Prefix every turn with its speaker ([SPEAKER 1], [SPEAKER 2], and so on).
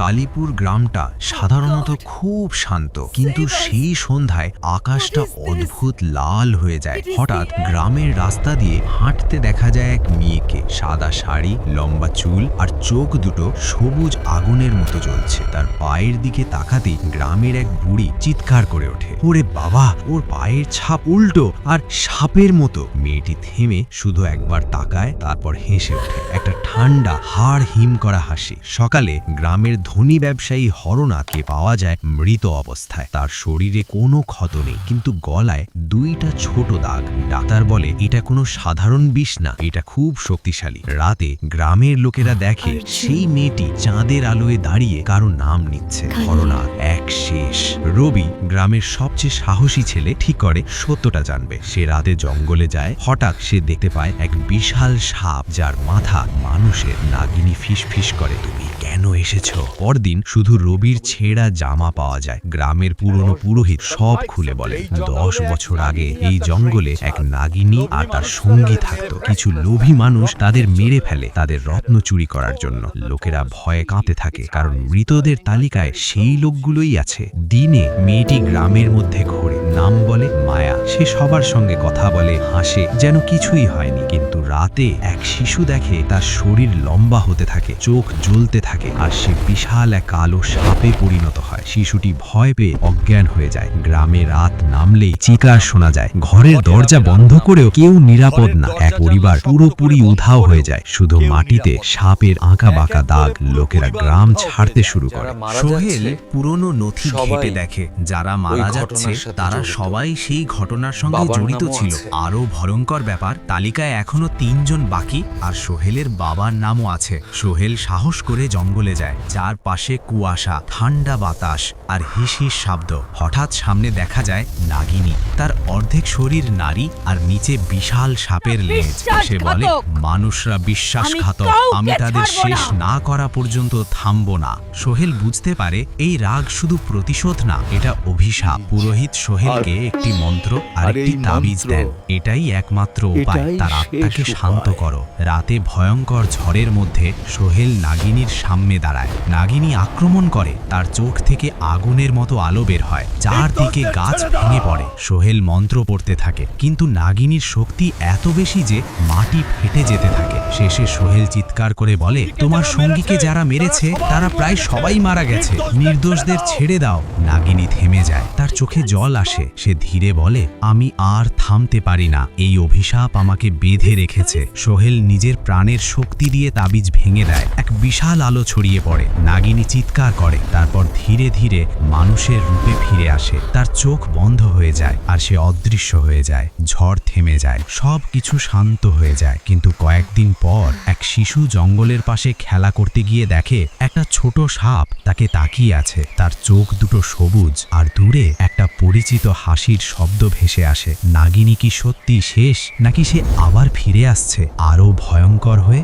[SPEAKER 1] কালীপুর গ্রামটা সাধারণত খুব শান্ত, কিন্তু সেই সন্ধ্যায় আকাশটা অদ্ভুত লাল হয়ে যায়। হঠাৎ গ্রামের রাস্তা দিয়ে হাঁটতে দেখা যায় এক মেয়েকে। সাদা শাড়ি, লম্বা চুল আর চোখ দুটো সবুজ আগুনের মতো জ্বলছে। তার পায়ের দিকে তাকাতেই গ্রামের এক বুড়ি চিৎকার করে ওঠে, ওরে বাবা, ওর পায়ের ছাপ উল্টো আর সাপের মতো। মেয়েটি থেমে শুধু একবার তাকায়, তারপর হেসে ওঠে, একটা ঠান্ডা হাড় হিম করা হাসি। সকালে গ্রামের ধনী ব্যবসায়ী হরনাথকে পাওয়া যায় মৃত অবস্থায়। তার শরীরে কোনো ক্ষত নেই, কিন্তু গলায় দুইটা ছোট দাগ। ডাক্তার বলে এটা কোনো সাধারণ বিষ না, এটা খুব শক্তিশালী। রাতে গ্রামের লোকেরা দেখে সেই মেয়েটি চাঁদের আলোয় দাঁড়িয়ে কারো নাম নিচ্ছে। হরনাথ এক শেষ। রবি, গ্রামের সবচেয়ে সাহসী ছেলে, ঠিক করে সত্যটা জানবে। সে রাতে জঙ্গলে যায়। হঠাৎ সে দেখতে পায় এক বিশাল সাপ, যার মাথা মানুষের। নাগিনী ফিসফিস করে, তুমি কেন এসেছো? পরদিন শুধু রবির ছেঁড়া জামা পাওয়া যায়। গ্রামের পুরনো পুরোহিত সব খুলে বলে, 10 বছর আগে এই জঙ্গলে এক নাগিনী আর তার সঙ্গী থাকতো। কিছু লোভী মানুষ তাদের মেরে ফেলে তাদের রত্ন চুরি করার জন্য। লোকেরা ভয়ে কাঁপতে থাকে, কারণ মৃতদের তালিকায় সেই লোকগুলোই আছে। দিনে মেয়েটি গ্রামের মধ্যে ঘোরে, নাম বলে মায়া। সে সবার সঙ্গে কথা বলে, হাসে, যেন কিছুই হয়নি। কিন্তু রাতে এক শিশু দেখে তার শরীর লম্বা হতে থাকে, চোখ জ্বলতে থাকে, আর সে বিশাল এক কালো সাপে পরিণত হয়। শিশুটি ভয় পেয়ে অজ্ঞান হয়ে যায়। গ্রামে রাত নামলেই চিৎকার শোনা যায়। ঘরের দরজা বন্ধ করেও কেউ নিরাপদ না। এক পরিবার পুরোপুরি উধাও হয়ে যায়। শুধু মাটিতে সাপের আঁকা বাঁকা দাগ। লোকেরা গ্রাম ছাড়তে শুরু করে। সোহেল পুরনো নথি ঘেঁটে দেখে, যারা মারা যাচ্ছে তারা সবাই সেই ঘটনার সঙ্গে জড়িত ছিল। আরো ভয়ঙ্কর ব্যাপার, তালিকায় এখনো 3 জন বাকি, আর সোহেলের বাবার নামও আছে। সোহেল সাহস করে জঙ্গলে যায়। চারপাশে কুয়াশা, ঠান্ডা বাতাস আর হিস হিস শব্দ। হঠাৎ সামনে দেখা যায় নাগিনী। তার অর্ধেক শরীর নারী আর নিচে বিশাল সাপের লেজ। সে বলে, মানুষরা বিশ্বাসঘাতক, আমি তাদের শেষ না করা পর্যন্ত থামবো না। সোহেল বুঝতে পারে এই রাগ শুধু প্রতিশোধ না, এটা অভিশাপ। পুরোহিত সোহেলকে একটি মন্ত্র আর একটি তাবিজ দেন। এটাই একমাত্র উপায় তার আত্মাকে শান্ত করো। রাতে ভয়ঙ্কর ঝড়ের মধ্যে সোহেল নাগিনীর সামনে দাঁড়ায়। নাগিনী আক্রমণ করে, তার চোখ থেকে আগুনের মতো আলো বের হয়, চারদিকে গাছ ভেঙে পড়ে। সোহেল মন্ত্র পড়তে থাকে, কিন্তু নাগিনীর শক্তি এত বেশি যে মাটি ফেটে যেতে থাকে। শেষে সোহেল চিৎকার করে বলে, তোমার সঙ্গীকে যারা মেরেছে তারা প্রায় সবাই মারা গেছে, নির্দোষদের ছেড়ে দাও। নাগিনী থেমে যায়, তার চোখে জল আসে। সে ধীরে বলে, আমি আর থামতে পারি না, এই অভিশাপ আমাকে বেঁধে রেখেছে। সোহেল নিজের প্রাণের শক্তি দিয়ে তাবিজ ভেঙে দেয়। এক বিশাল আলো ছড়িয়ে পড়ে। নাগিনী চিৎকার করে, তারপর ধীরে ধীরে মানুষের রূপে ফিরে আসে। তার চোখ বন্ধ হয়ে যায় আর সে অদৃশ্য হয়ে যায়। ঝড় থেমে যায়, সব কিছু শান্ত হয়ে যায়। কিন্তু কয়েকদিন পর এক শিশু জঙ্গলের পাশে খেলা করতে গিয়ে দেখে একটা ছোট সাপ তাকে তাকিয়ে আছে। তার চোখ দুটো সবুজ, আর দূরে একটা পরিচিত হাসির শব্দ ভেসে আসে। নাগিনী কি সত্যি শেষ, নাকি সে আবার ফিরে আসছে আরো ভয়ঙ্কর হয়ে?